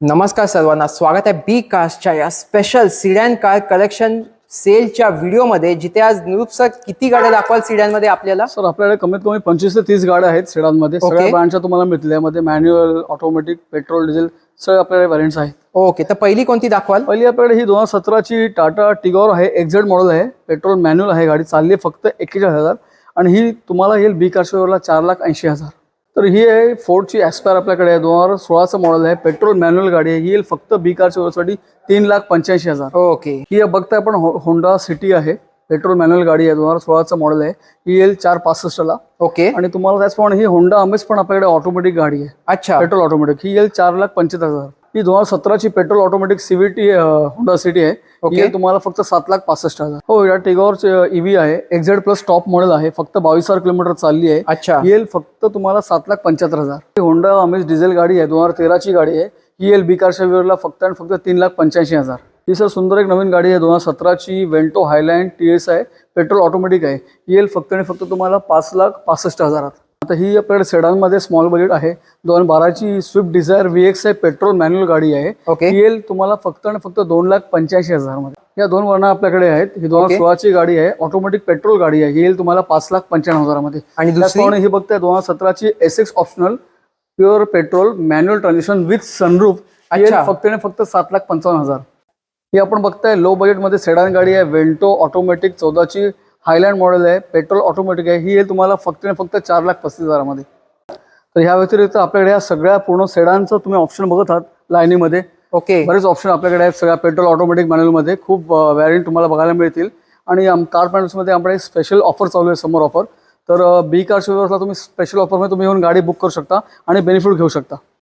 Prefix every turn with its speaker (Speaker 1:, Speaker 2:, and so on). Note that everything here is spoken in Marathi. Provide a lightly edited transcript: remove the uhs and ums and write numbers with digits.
Speaker 1: नमस्कार सर्वांना, स्वागत आहे बी कास्टच्या या स्पेशल सिडॅन कार कलेक्शन सेलच्या व्हिडिओमध्ये, जिथे आज निरूप सर किती गाड्या दाखवाल सिडॅनमध्ये आपल्याला?
Speaker 2: सर आपल्याकडे कमीत कमी 25 ते 30 गाड्या आहेत सेडानमध्ये. सगळ्या ब्रँडच्या तुम्हाला मिळतील. यामध्ये मॅन्युअल, ऑटोमॅटिक, पेट्रोल, डिझेल सगळे आपल्याकडे व्हॅरियंट्स आहेत.
Speaker 1: ओके, तर पहिली कोणती दाखवाल?
Speaker 2: पहिली आपल्याकडे ही 2017 ची टाटा टिगॉर आहे. एक्झेड मॉडेल आहे, पेट्रोल मॅन्युअल आहे. गाडी चालली आहे फक्त 41,000 आणि ही तुम्हाला येईल बी कारशोवरला 4,80,000. तर ही आहे फोर्डची ॲस्पायर आपल्याकडे आहे. 2016चं मॉडेल आहे, पेट्रोल मॅन्युअल गाडी आहे. ही येईल फक्त बी कारशोवरसाठी 3,85,000.
Speaker 1: ओके,
Speaker 2: ही बघताय आपण होंडा सिटी आहे, पेट्रोल मॅन्युअल गाडी आहे. 2016चं मॉडेल आहे. ही येईल 4,65,000ला.
Speaker 1: ओके,
Speaker 2: आणि तुम्हाला त्याचप्रमाणे ही होंडा अमेज पण आपल्याकडे ऑटोमॅटिक गाडी आहे,
Speaker 1: अच्छा,
Speaker 2: पेट्रोल ऑटोमॅटिक. ही येईल 4,75,000. ही 2017 ची petrol automatic CVT Honda city आहे.
Speaker 1: ओके.
Speaker 2: ही येईल तुम्हाला फक्त 7,65,000. हो, या टिगॉर ईव्ही आहे, एक्झेड प्लस टॉप मॉडेल आहे. फक्त 22,000 किलोमीटर चालली आहे.
Speaker 1: अच्छा,
Speaker 2: ही येईल फक्त तुम्हाला 7,75,000. ही होंडा अमेज डिझेल गाडी आहे, 2013 ची गाडी आहे. ही येईल बी कारच्या व्ह्यूअरला फक्त आणि फक्त 3,85,000. ही सर सुंदर एक नवीन गाडी आहे, 2017 ची वेंटो हायलँड TS आहे, पेट्रोल ऑटोमॅटिक आहे. ही येईल फक्त आणि फक्त तुम्हाला 5,65,000. आता ही आपल्याकडे सेडानमध्ये स्मॉल बजेट आहे. 2012 ची स्विफ्ट डिझायर VX आहे, पेट्रोल मॅन्युअल गाडी आहे.
Speaker 1: ओके,
Speaker 2: ही येईल तुम्हाला फक्त आणि फक्त 2,85,000 मध्ये. या दोन वर्णा आपल्याकडे आहेत. ही 2016 ची गाडी आहे, ऑटोमॅटिक पेट्रोल गाडी आहे. ही येईल तुम्हाला 5,95,000 मध्ये.
Speaker 1: आणि दुसरी
Speaker 2: ही बघताय 2017 ची SX optional pure petrol manual transition with sunroof.
Speaker 1: अच्छा.
Speaker 2: फक्त आणि फक्त 7,55,000. ही आपण बघताय लो बजेटमध्ये सेडान गाडी आहे, वेंटो ऑटोमॅटिक 14 ची हायलँड मॉडेल आहे, पेट्रोल ऑटोमॅटिक आहे. ही येईल तुम्हाला फक्त आणि फक्त 4,35,000 मध्ये. तर ह्या व्यतिरिक्त आपल्याकडे या सगळ्या पूर्ण सेडानचं तुम्ही ऑप्शन बघत आहात लाईनीमध्ये.
Speaker 1: ओके,
Speaker 2: बरेच ऑप्शन आपल्याकडे आहेत सगळ्या पेट्रोल ऑटोमॅटिक मॅन्युअलमध्ये. खूप व्हॅरियंट तुम्हाला बघायला मिळतील. आणि कार पॅनल्समध्ये आपल्याकडे स्पेशल ऑफर चालू आहे, समर ऑफर. तर बी कार शोरूमला तुम्ही स्पेशल ऑफरमध्ये तुम्ही येऊन गाडी बुक करू शकता आणि बेनिफिट घेऊ शकता.